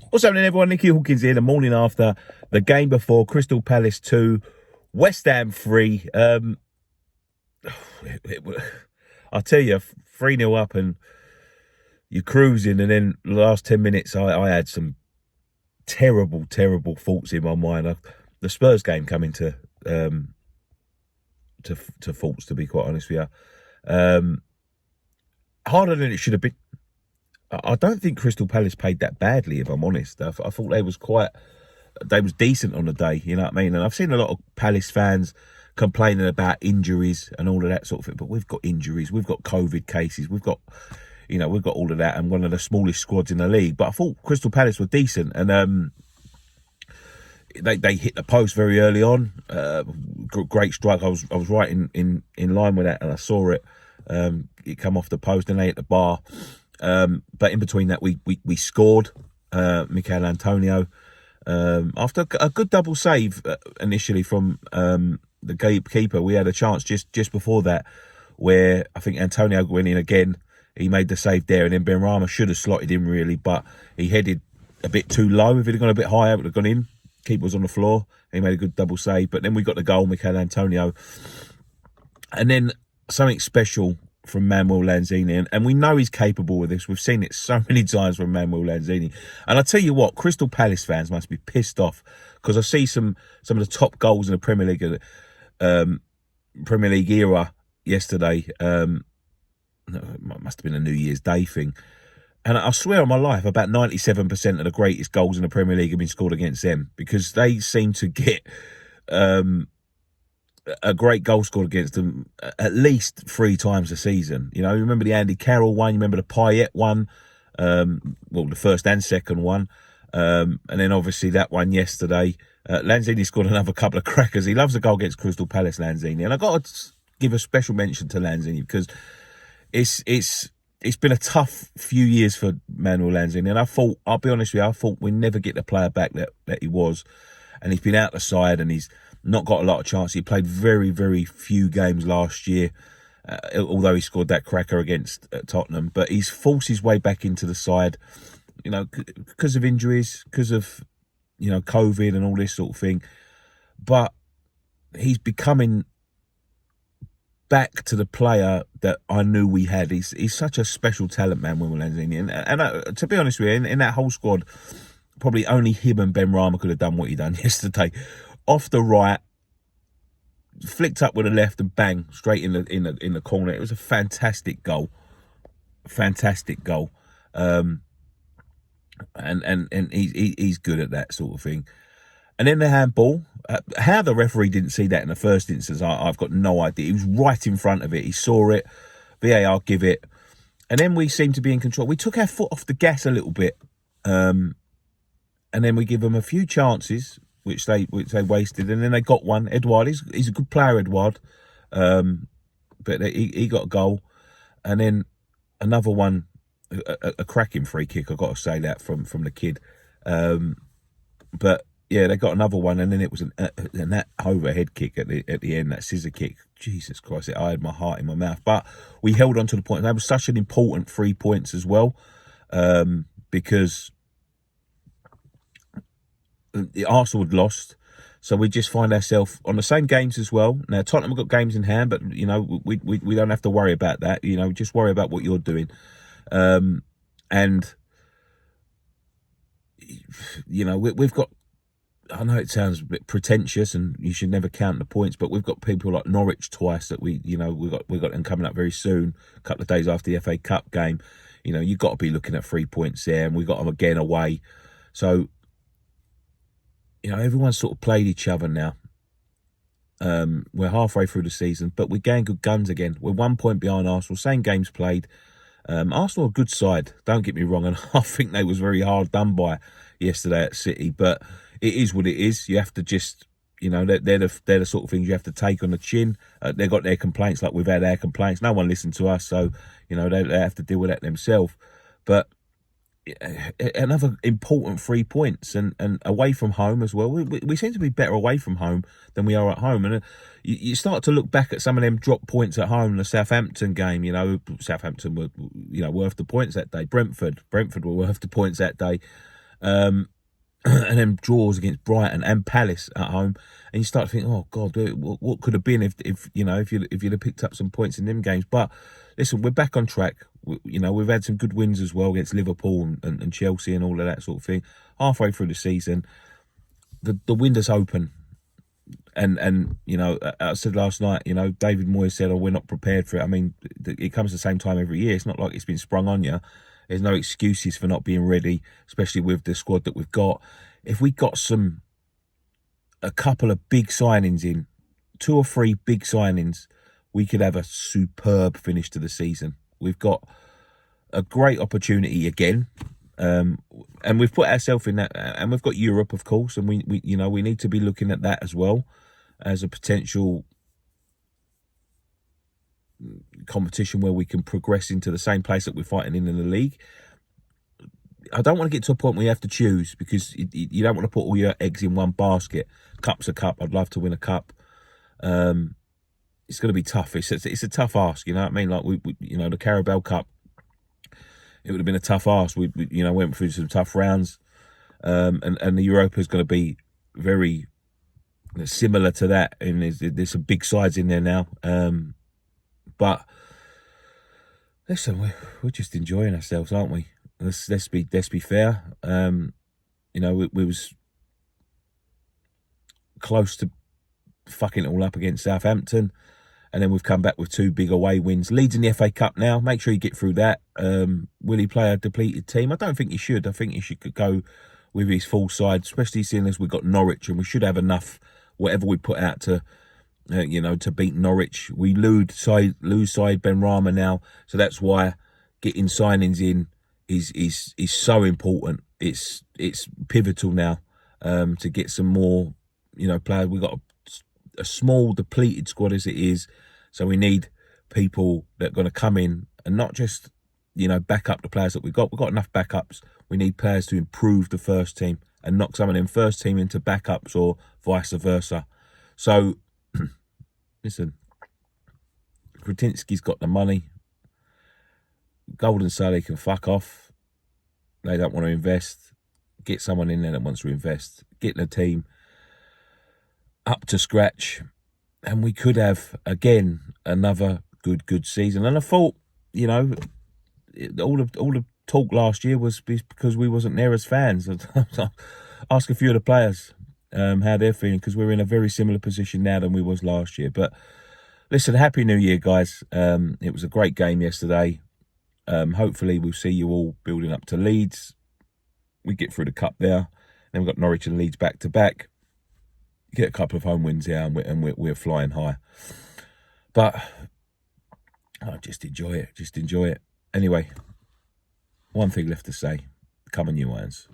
What's happening, everyone? Nicky Hawkins here. The morning after the game before Crystal Palace 2, West Ham 3. I'll tell you, 3-0 up and you're cruising, and then the last 10 minutes, I had some terrible thoughts in my mind. The Spurs game coming to thoughts, to be quite honest with you. Harder than it should have been. I don't think Crystal Palace played that badly, if I'm honest. I thought they was decent on the day, you know what I mean? And I've seen a lot of Palace fans complaining about injuries and all of that sort of thing, but we've got injuries, we've got COVID cases, we've got all of that, and one of the smallest squads in the league. But I thought Crystal Palace were decent, and they hit the post very early on. Great strike. I was right in line with that, and I saw it. It come off the post, and they hit the bar. But in between that, we scored. Mikel Antonio, after a good double save initially from the gatekeeper. We had a chance just before that where I think Antonio went in again. He made the save there, and then Benrahma should have slotted in really, but he headed a bit too low. If he'd have gone a bit higher, it would have gone in. Keeper was on the floor. He made a good double save, but then we got the goal, Mikel Antonio, and then something special from Manuel Lanzini, and we know he's capable of this. We've seen it so many times from Manuel Lanzini. And I tell you what, Crystal Palace fans must be pissed off, because I see some of the top goals in the Premier League era yesterday. It must have been a New Year's Day thing, and I swear on my life, about 97% of the greatest goals in the Premier League have been scored against them, because they seem to get a great goal scored against them at least 3 times a season. You know, you remember the Andy Carroll one, you remember the Payet one, well, the first and second one, and then obviously that one yesterday. Lanzini scored another couple of crackers. He loves a goal against Crystal Palace, Lanzini, and I've got to give a special mention to Lanzini, because it's been a tough few years for Manuel Lanzini, and I'll be honest with you, I thought we'd never get the player back that he was, and he's been out the side, and he's not got a lot of chance. He played very few games last year, although he scored that cracker against Tottenham. But he's forced his way back into the side, you know, because of injuries, because of, you know, COVID and all this sort of thing. But he's becoming back to the player that I knew we had. He's such a special talent, man, Manuel Lanzini. And to be honest with you, in that whole squad, probably only him and Benrahma could have done what he done yesterday. Off the right, flicked up with the left, and bang, straight in the corner. It was a fantastic goal, and he's good at that sort of thing. And then the handball, how the referee didn't see that in the first instance, I've got no idea. He was right in front of it. He saw it. VAR give it, and then we seemed to be in control. We took our foot off the gas a little bit, and then we give them a few chances, which they wasted, and then they got one. Edouard, he's a good player, Edouard, but he got a goal, and then another one, a cracking free kick, I've got to say that, from the kid. But yeah, they got another one, and then it was that overhead kick at the end, that scissor kick. Jesus Christ, I had my heart in my mouth. But we held on to the point. That was such an important 3 points as well, because the Arsenal had lost, so we just find ourselves on the same games as well. Now Tottenham have got games in hand, but you know, we don't have to worry about that. You know, just worry about what you're doing, and you know, we've got. I know it sounds a bit pretentious, and you should never count the points, but we've got people like Norwich twice that we've got them coming up very soon, a couple of days after the FA Cup game. You know, you've got to be looking at 3 points there, and we've got them again away. So, you know, everyone's sort of played each other now. We're halfway through the season, but we're getting good guns again. We're 1 point behind Arsenal, same games played. Arsenal are a good side, don't get me wrong, and I think they was very hard done by yesterday at City, but it is what it is. You have to just, you know, they're the sort of things you have to take on the chin. They've got their complaints like we've had our complaints. No one listened to us, so, you know, they have to deal with that themselves. But another important 3 points, and away from home as well. We seem to be better away from home than we are at home, and you start to look back at some of them drop points at home. The Southampton game, you know, Southampton were, you know, worth the points that day. Brentford were worth the points that day. And then draws against Brighton and Palace at home, and you start to think, oh God, what could have been if you know if you'd have picked up some points in them games. But listen, we're back on track. We've had some good wins as well against Liverpool and Chelsea and all of that sort of thing. Halfway through the season, the window's open. And I said last night, David Moyes said, "Oh, we're not prepared for it." I mean, it comes at the same time every year. It's not like it's been sprung on you. There's no excuses for not being ready, especially with the squad that we've got. If we got a couple of big signings in, 2 or 3 big signings, we could have a superb finish to the season. We've got a great opportunity again. And we've put ourselves in that, and we've got Europe, of course, and we need to be looking at that as well as a potential competition where we can progress into the same place that we're fighting in the league. I don't want to get to a point where you have to choose, because you don't want to put all your eggs in one basket. Cup's a cup. I'd love to win a cup. It's going to be tough. It's a tough ask. You know what I mean? Like we the Carabao Cup. It would have been a tough ask. We went through some tough rounds, and the Europa is going to be very similar to that. And there's some big sides in there now. But listen, we're just enjoying ourselves, aren't we? Let's be fair. We was close to fucking it all up against Southampton, and then we've come back with 2 big away wins. Leeds in the FA Cup now. Make sure you get through that. Will he play a depleted team? I don't think he should. I think he should go with his full side, especially seeing as we've got Norwich, and we should have enough, whatever we put out to beat Norwich. We lose side Benrahma now, so that's why getting signings in is so important. It's pivotal now to get some more players. We've got a small depleted squad as it is, so we need people that are going to come in and not just back up the players that we've got enough backups. We need players to improve the first team and knock some of them first team into backups, or vice versa. So listen, Kretinsky's got the money. Golden Sally can fuck off. They don't want to invest. Get someone in there that wants to invest. Get the team up to scratch, and we could have again another good season. And I thought, all the talk last year was because we wasn't there as fans. Ask a few of the players how they're feeling, because we're in a very similar position now than we was last year. But listen, Happy New Year, guys. It was a great game yesterday. Hopefully we'll see you all building up to Leeds. We get through the cup there. Then we've got Norwich and Leeds back to back. Get a couple of home wins here, and we're flying high. But just enjoy it. Just enjoy it. Anyway, one thing left to say. Come on, you irons.